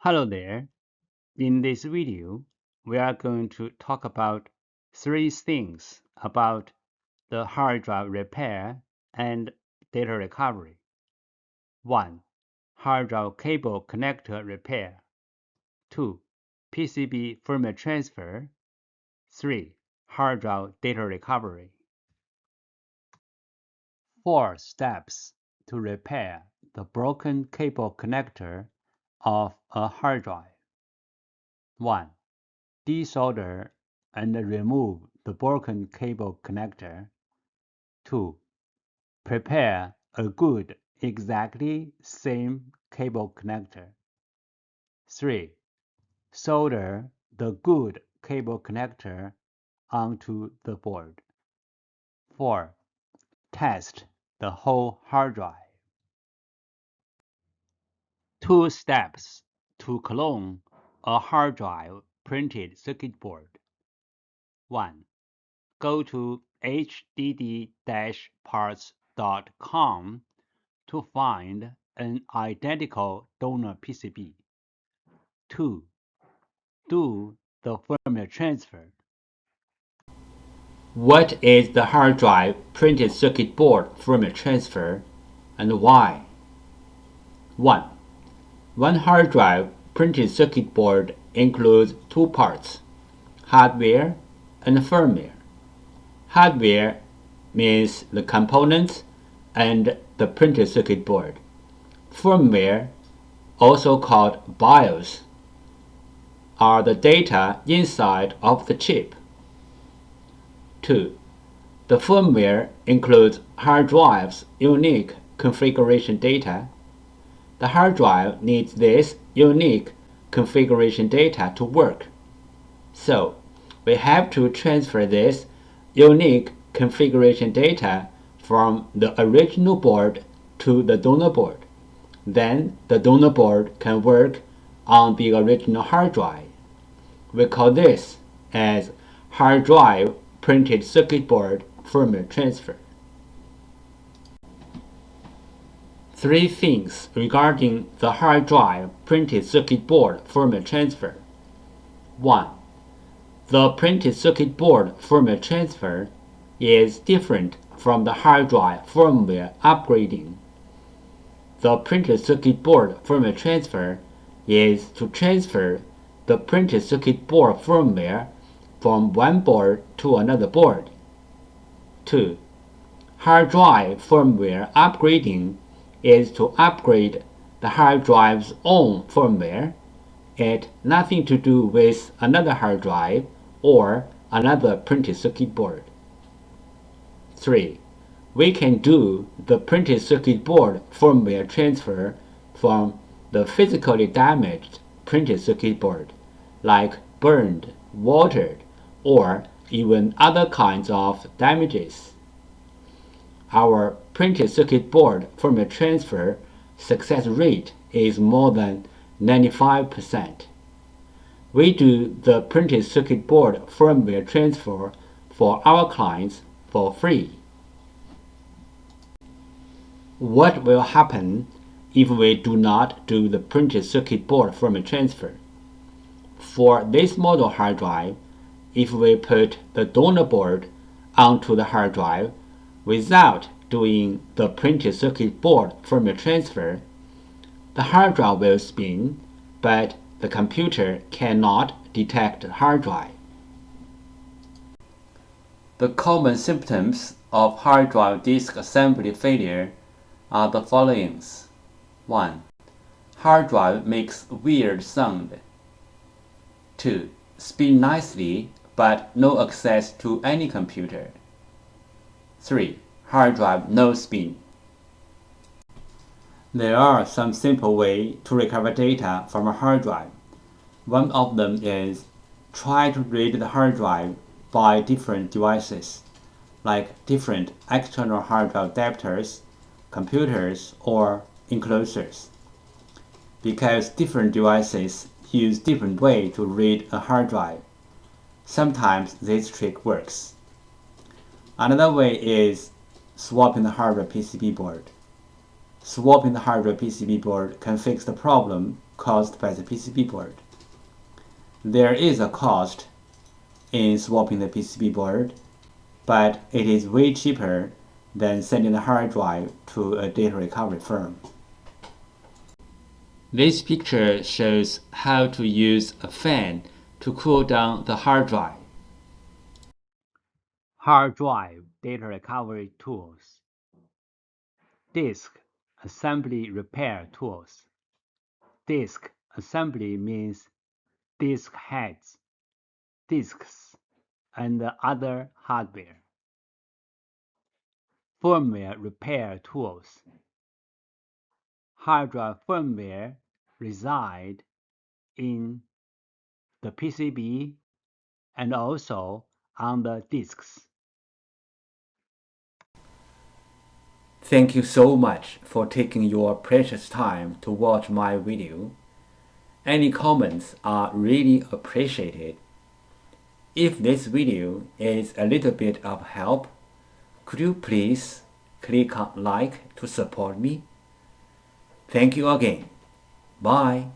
Hello there. In this video, we are going to talk about three things about the hard drive repair and data recovery. 1. Hard drive cable connector repair. 2. PCB firmware transfer. 3. Hard drive data recovery. 4 steps to repair the broken cable connector of a hard drive. 1. Desolder and remove the broken cable connector. 2. Prepare a good, exactly same cable connector. 3. Solder the good cable connector onto the board. 4. Test the whole hard drive. 2 steps to clone a hard drive printed circuit board. 1. Go to hddparts.com to find an identical donor PCB. 2. Do the firmware transfer. What is the hard drive printed circuit board firmware transfer and why? 1. One hard drive printed circuit board includes two parts, hardware and firmware. Hardware means the components and the printed circuit board. Firmware, also called BIOS, are the data inside of the chip. 2. The firmware includes hard drive's unique configuration data. The hard drive needs this unique configuration data to work. So, we have to transfer this unique configuration data from the original board to the donor board. Then the donor board can work on the original hard drive. We call this as hard drive printed circuit board firmware transfer. 3 things regarding the hard drive printed circuit board firmware transfer. 1. The printed circuit board firmware transfer is different from the hard drive firmware upgrading. The printed circuit board firmware transfer is to transfer the printed circuit board firmware from one board to another board. 2. Hard drive firmware upgrading is to upgrade the hard drive's own firmware. It has nothing to do with another hard drive or another printed circuit board. 3. We can do the printed circuit board firmware transfer from the physically damaged printed circuit board, like burned, watered, or even other kinds of damages. Our printed circuit board firmware transfer success rate is more than 95%. We do the printed circuit board firmware transfer for our clients for free. What will happen if we do not do the printed circuit board firmware transfer? For this model hard drive, if we put the donor board onto the hard drive without doing the printed circuit board firmware transfer, the hard drive will spin, but the computer cannot detect the hard drive. The common symptoms of hard drive disk assembly failure are the following. 1. Hard drive makes weird sound. 2. Spin nicely but no access to any computer. 3. Hard drive no spin. There are some simple ways to recover data from a hard drive. One of them is try to read the hard drive by different devices, like different external hard drive adapters, computers, or enclosures. Because different devices use different ways to read a hard drive, sometimes this trick works. Another way is swapping the hardware PCB board. Swapping the hardware PCB board can fix the problem caused by the PCB board. There is a cost in swapping the PCB board, but it is way cheaper than sending the hard drive to a data recovery firm. This picture shows how to use a fan to cool down the hard drive. Hard drive data recovery tools. Disk assembly repair tools. Disk assembly means disk heads, disks, and other hardware. Firmware repair tools. Hard drive firmware reside in the PCB and also on the disks. Thank you so much for taking your precious time to watch my video. Any comments are really appreciated. If this video is a little bit of help, could you please click on like to support me? Thank you again. Bye.